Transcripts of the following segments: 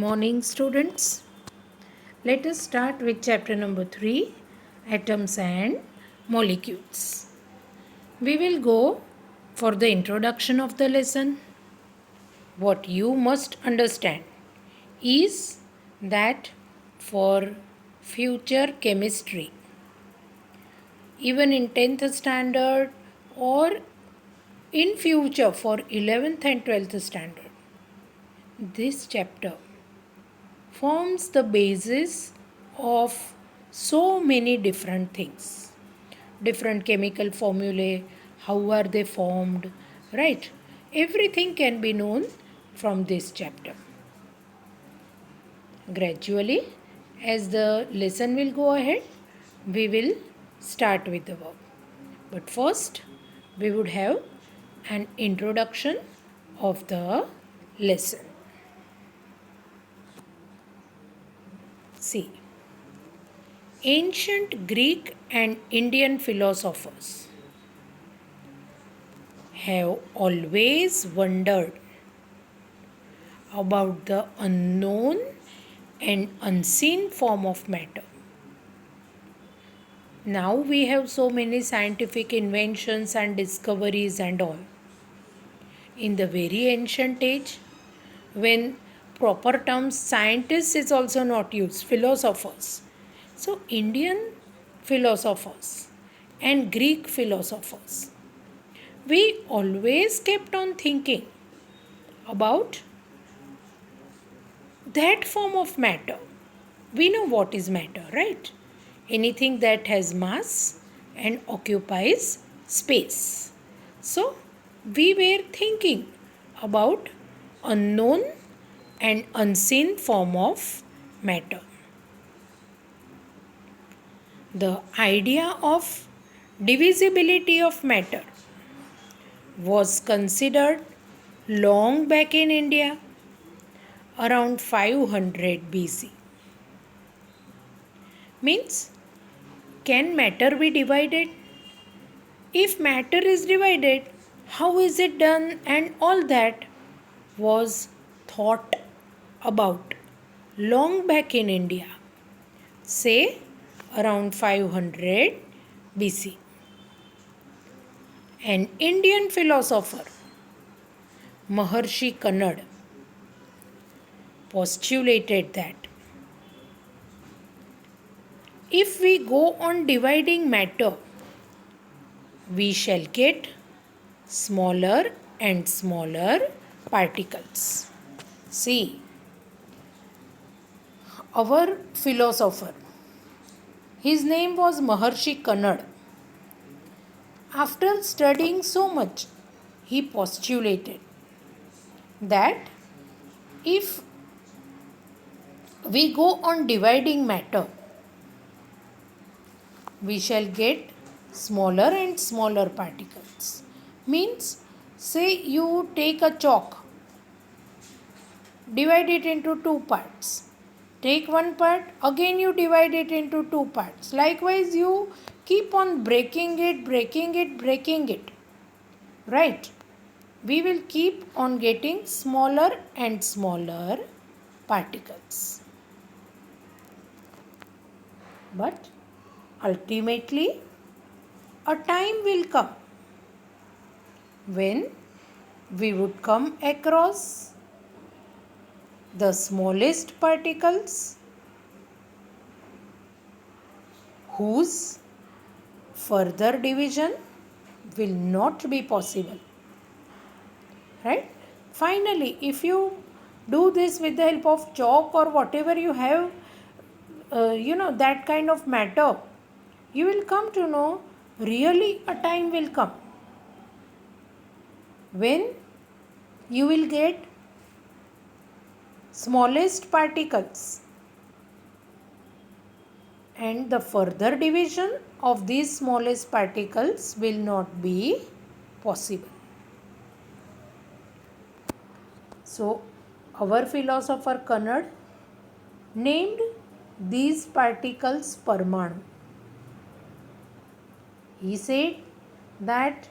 morning, students. Let us start with chapter number 3, Atoms and Molecules. We will go for the introduction of the lesson. What you must understand is that for future chemistry, even in 10th standard or in future for 11th and 12th standard, this chapter forms the basis of so many different things. Different chemical formulae, how are they formed, right? Everything can be known from this chapter. Gradually, as the lesson will go ahead, we will start with the work. But first, we would have an introduction of the lesson. See, ancient Greek and Indian philosophers have always wondered about the unknown and unseen form of matter. Now we have so many scientific inventions and discoveries and all. In the very ancient age, when proper terms scientists is also not used, philosophers. So Indian philosophers and Greek philosophers, we always kept on thinking about that form of matter. We know what is matter, right? Anything that has mass and occupies space. So, we were thinking about unknown and unseen form of matter. The idea of divisibility of matter was considered long back in India, around 500 BC. Means, can matter be divided? If matter is divided, how is it done? And all that was thought about long back in India, say around 500 BC. An Indian philosopher, Maharshi Kannad, postulated that if we go on dividing matter, we shall get smaller and smaller particles. See, our philosopher, his name was Maharshi Kannad. After studying so much, he postulated that if we go on dividing matter, we shall get smaller and smaller particles. Means, say you take a chalk, divide it into two parts. Take one part, again you divide it into two parts. Likewise, you keep on breaking it. Right? We will keep on getting smaller and smaller particles. But ultimately, a time will come when we would come across the smallest particles whose further division will not be possible. Right? Finally, if you do this with the help of chalk or whatever you have, that kind of matter, you will come to know really a time will come when you will get smallest particles and the further division of these smallest particles will not be possible. So, our philosopher Kannad named these particles Parmanu. He said that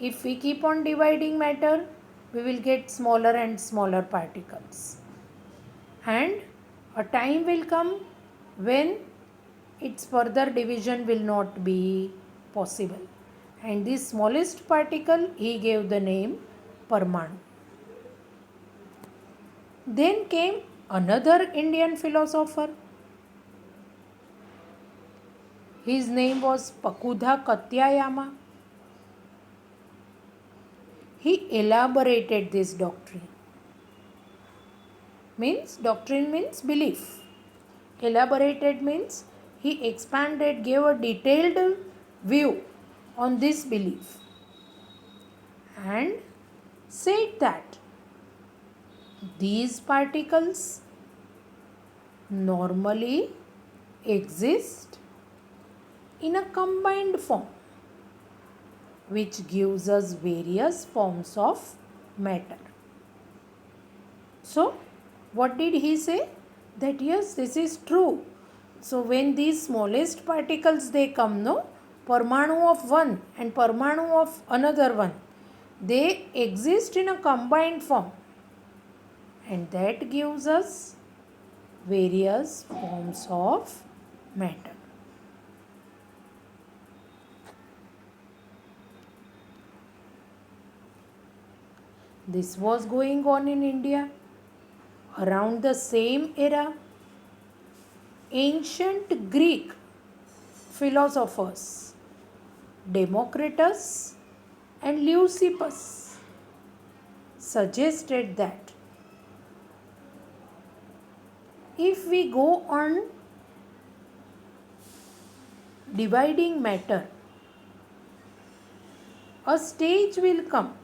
if we keep on dividing matter, we will get smaller and smaller particles. And A time will come when its further division will not be possible. And this smallest particle he gave the name Parmanu. Then came another Indian philosopher. His name was Pakudha Katyayama. He elaborated this doctrine. Doctrine means belief. Elaborated means he expanded, gave a detailed view on this belief and said that these particles normally exist in a combined form, which gives us various forms of matter. So, what did he say? That yes, this is true. So, when these smallest particles they come, no, Parmanu of one and Parmanu of another one, they exist in a combined form, and that gives us various forms of matter. This was going on in India. Around the same era, ancient Greek philosophers Democritus and Leucippus suggested that if we go on dividing matter, a stage will come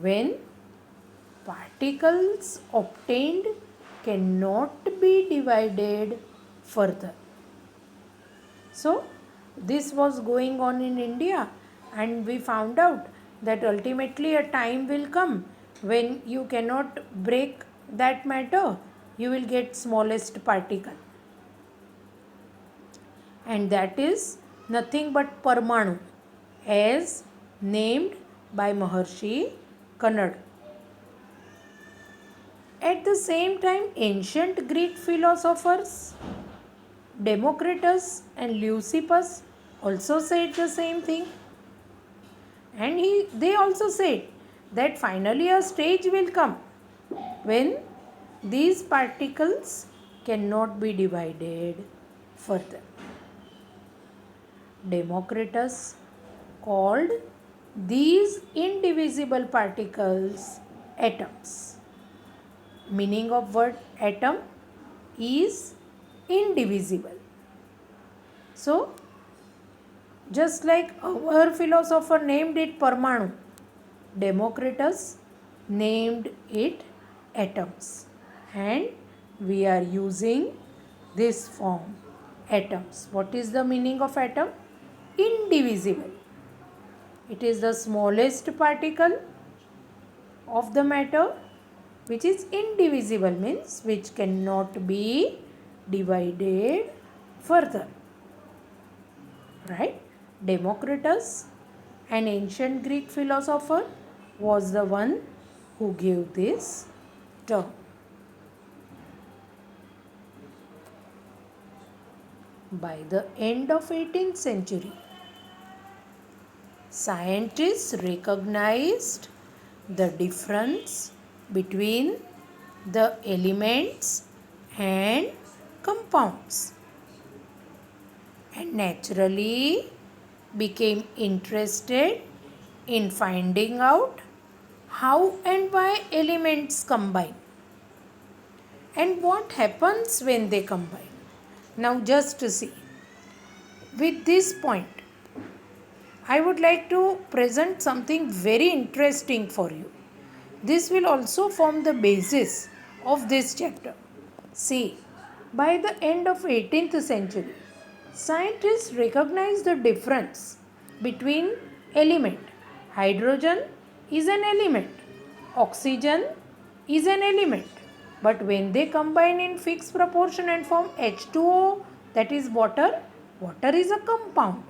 when particles obtained cannot be divided further. So, this was going on in India, and we found out that ultimately a time will come when you cannot break that matter, you will get smallest particle, and that is nothing but Parmanu, as named by Maharshi Kannada. At the same time, ancient Greek philosophers Democritus and Leucippus also said the same thing, and they also said that finally a stage will come when these particles cannot be divided further. Democritus called these indivisible particles atoms. Meaning of word atom is indivisible. So, just like our philosopher named it Parmanu, Democritus named it atoms, and we are using this form atoms. What is the meaning of atom? Indivisible. It is the smallest particle of the matter which is indivisible, means which cannot be divided further. Right? Democritus, an ancient Greek philosopher, was the one who gave this term. By the end of 18th century, scientists recognized the difference between the elements and compounds, and naturally became interested in finding out how and why elements combine and what happens when they combine. Now just to see, with this point I would like to present something very interesting for you. This will also form the basis of this chapter. See, by the end of 18th century, scientists recognized the difference between element. Hydrogen is an element. Oxygen is an element. But when they combine in fixed proportion and form H2O, that is water, water is a compound.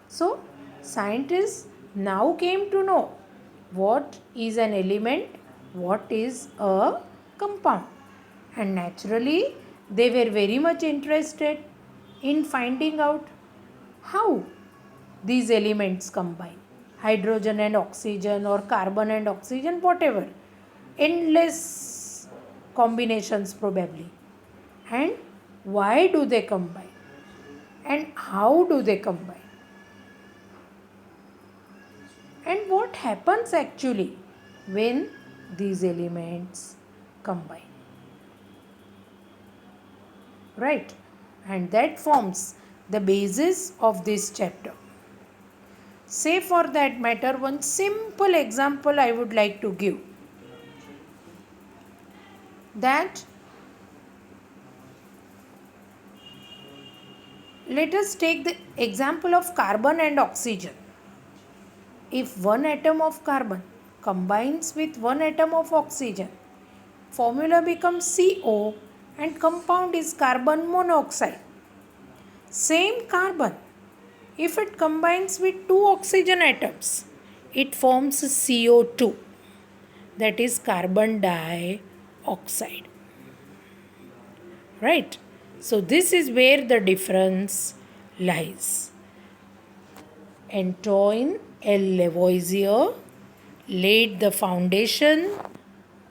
So, scientists now came to know what is an element, what is a compound. And naturally, they were very much interested in finding out how these elements combine. Hydrogen and oxygen, or carbon and oxygen, whatever. Endless combinations probably. And why do they combine? And how do they combine? And what happens actually when these elements combine? Right? And that forms the basis of this chapter. Say for that matter, one simple example I would like to give. That let us take the example of carbon and oxygen. If one atom of carbon combines with one atom of oxygen, formula becomes CO and compound is carbon monoxide. Same carbon, if it combines with two oxygen atoms, it forms CO2, that is carbon dioxide. Right? So this is where the difference lies. Antoine L. Lavoisier laid the foundation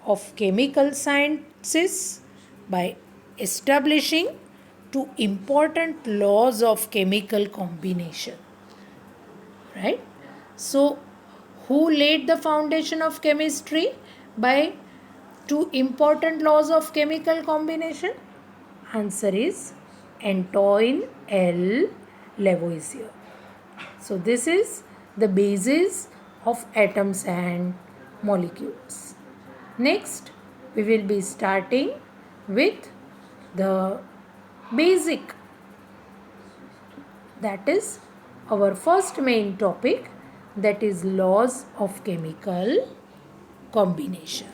of chemical sciences by establishing two important laws of chemical combination. Right? So, who laid the foundation of chemistry by two important laws of chemical combination? Answer is Antoine L. Lavoisier. So this is the basis of atoms and molecules. Next, we will be starting with the basic, that is our first main topic, that is laws of chemical combination.